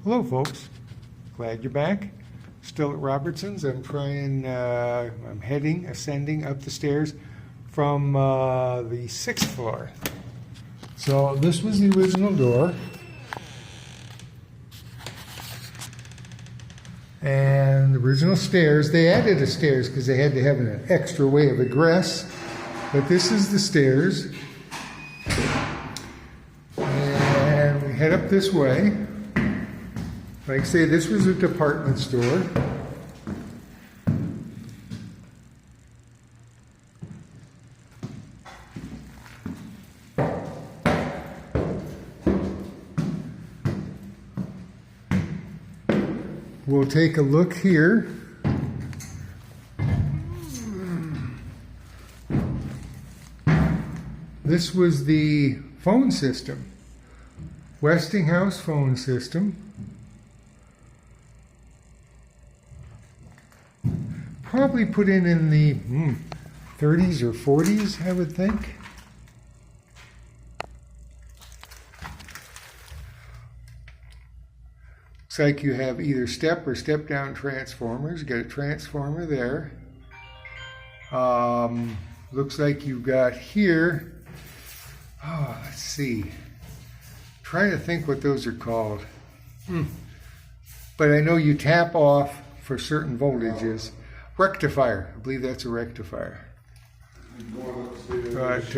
Hello folks, glad you're back. Still at Robertson's. I'm ascending up the stairs from the 6th floor. So this was the original door. And the original stairs, they added the stairs because they had to have an extra way of egress. But this is the stairs. And we head up this way. Like I say, this was a department store. We'll take a look here. This was the phone system, Westinghouse phone system. Probably put in the 30s or 40s, I would think. Looks like you have either step or step down transformers. You got a transformer there. Looks like you've got here, let's see. Trying to think what those are called. But I know you tap off for certain voltages. Rectifier, I believe that's a rectifier. But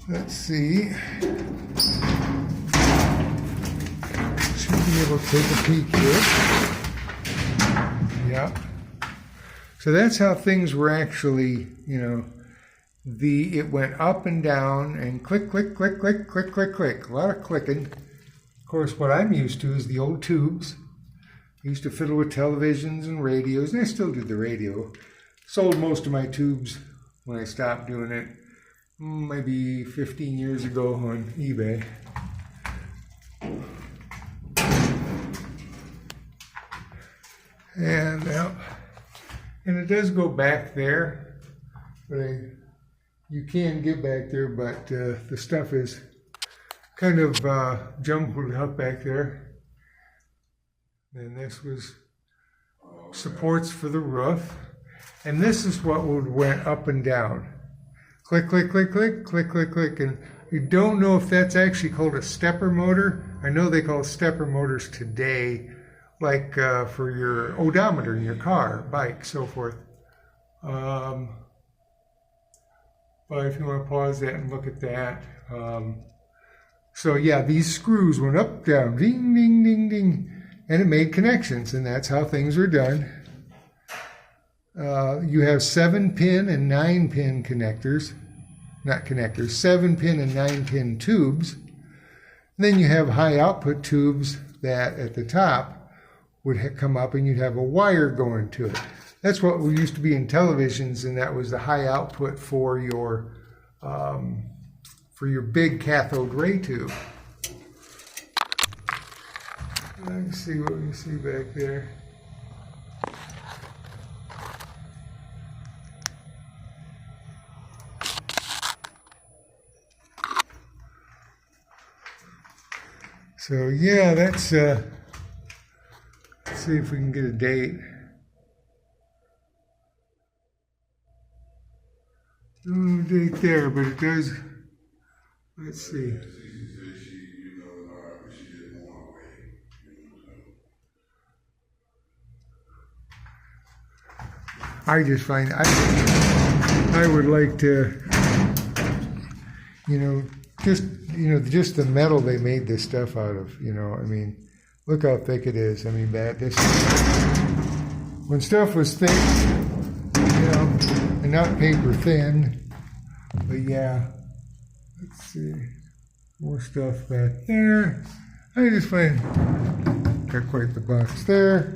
let's see. Should be able to take a peek here. Yeah. So that's how things were actually, it went up and down and click, click, click, click, click, click, click. A lot of clicking. Of course, what I'm used to is the old tubes. I used to fiddle with televisions and radios, and I still do the radio. Sold most of my tubes when I stopped doing it, maybe 15 years ago on eBay. And it does go back there, but you can get back there, but the stuff is kind of jumbled up back there. And this was supports for the roof. And this is what went up and down. Click, click, click, click, click, click, click. And you don't know if that's actually called a stepper motor. I know they call stepper motors today, like for your odometer in your car, bike, so forth. But if you want to pause that and look at that. So yeah, these screws went up, down, ding, ding, ding, ding. And it made connections, and that's how things are done. You have 7-pin and 9-pin connectors, not connectors, 7-pin and 9-pin tubes. And then you have high output tubes that at the top would come up and you'd have a wire going to it. That's what we used to be in televisions, and that was the high output for your big cathode ray tube. Let's see what we see back there. So yeah, that's let's see if we can get a date. No date there, but it does. Let's see. I just find I would like to, just the metal they made this stuff out of. I mean, look how thick it is. I mean, when stuff was thick, and not paper thin. But yeah, let's see, more stuff back there. I just find got quite the box there.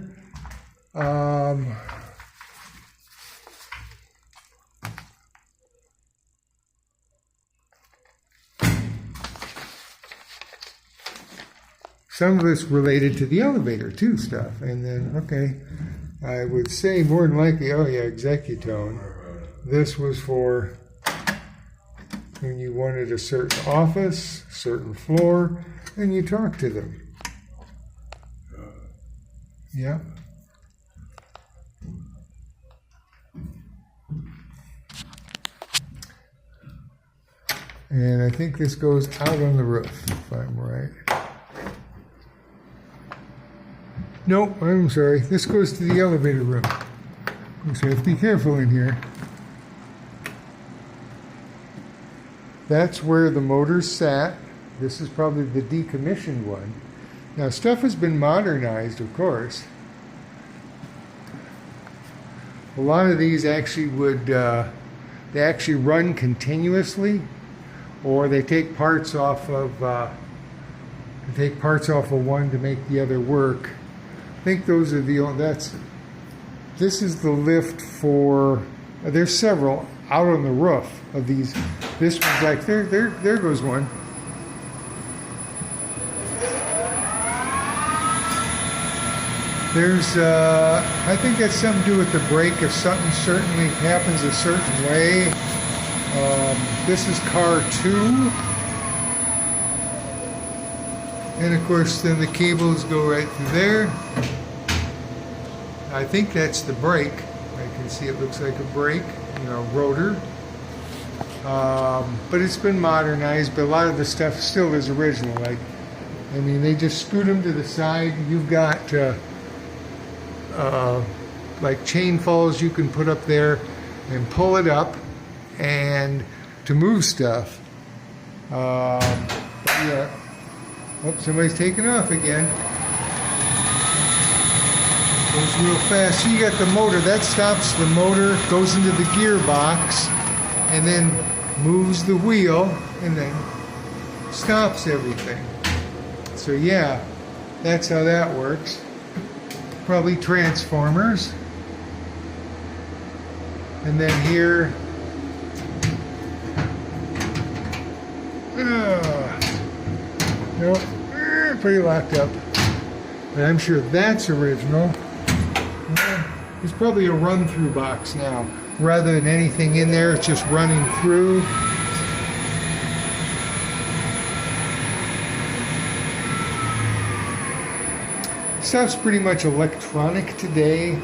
Some of it's related to the elevator too stuff. And then, okay, I would say more than likely, oh yeah, Executone. This was for when you wanted a certain office, certain floor, and you talk to them. Yeah. And I think this goes out on the roof, if I'm right. No, I'm sorry. This goes to the elevator room. So you have to be careful in here. That's where the motors sat. This is probably the decommissioned one. Now, stuff has been modernized, of course. A lot of these actually would, they actually run continuously, or they take parts off of one to make the other work. I think those are the only, this is the lift for, there's several out on the roof of these. This one's like, there goes one. There's, I think that's something to do with the brake. If something certainly happens a certain way. This is car 2. And of course, then the cables go right through there. I think that's the brake. I can see it looks like a brake, rotor. But it's been modernized, but a lot of the stuff still is original. They just scoot them to the side. You've got like chain falls you can put up there and pull it up and to move stuff. Yeah. Oh, somebody's taking off again. Goes real fast. So you got the motor. That stops the motor, goes into the gearbox, and then moves the wheel, and then stops everything. So yeah, that's how that works. Probably transformers. And then here, nope, pretty locked up. But I'm sure that's original. There's probably a run-through box now. Rather than anything in there, it's just running through. Stuff's pretty much electronic today,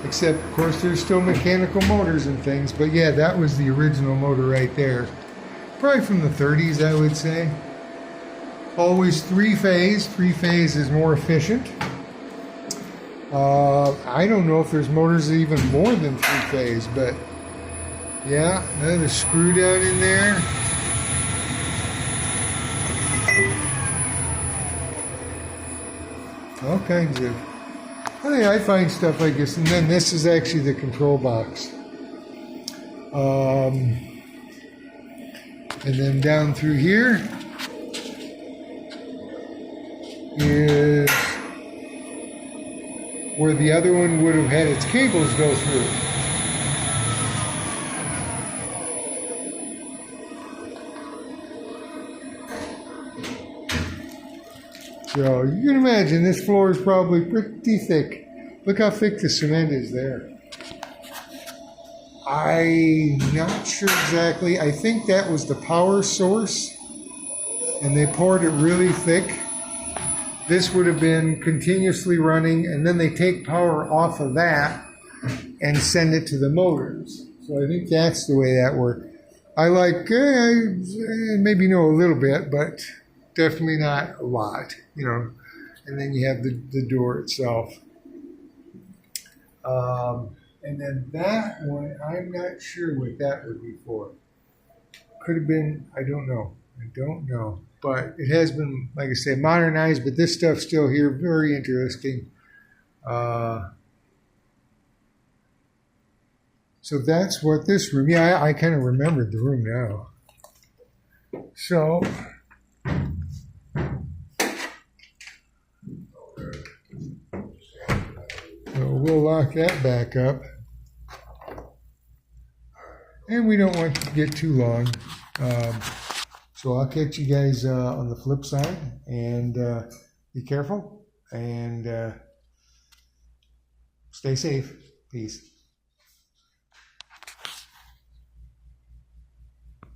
except, of course, there's still mechanical motors and things. But yeah, that was the original motor right there. Probably from the 30s, I would say. Always three-phase. Three-phase is more efficient. I don't know if there's motors even more than three-phase, but yeah, another screw down in there. All kinds of, I find stuff like this. And then this is actually the control box. And then down through here is where the other one would have had its cables go through. So you can imagine this floor is probably pretty thick. Look how thick the cement is there. I'm not sure exactly. I think that was the power source, and they poured it really thick. This would have been continuously running, and then they take power off of that and send it to the motors. So I think that's the way that worked. I maybe know a little bit, but definitely not a lot, And then you have the door itself. And then that one, I'm not sure what that would be for. Could have been, I don't know. But it has been, like I say, modernized, but this stuff's still here. Very interesting. So that's what this room, I kind of remembered the room now. So we'll lock that back up. And we don't want to get too long. So I'll catch you guys on the flip side, and be careful, and stay safe. Peace.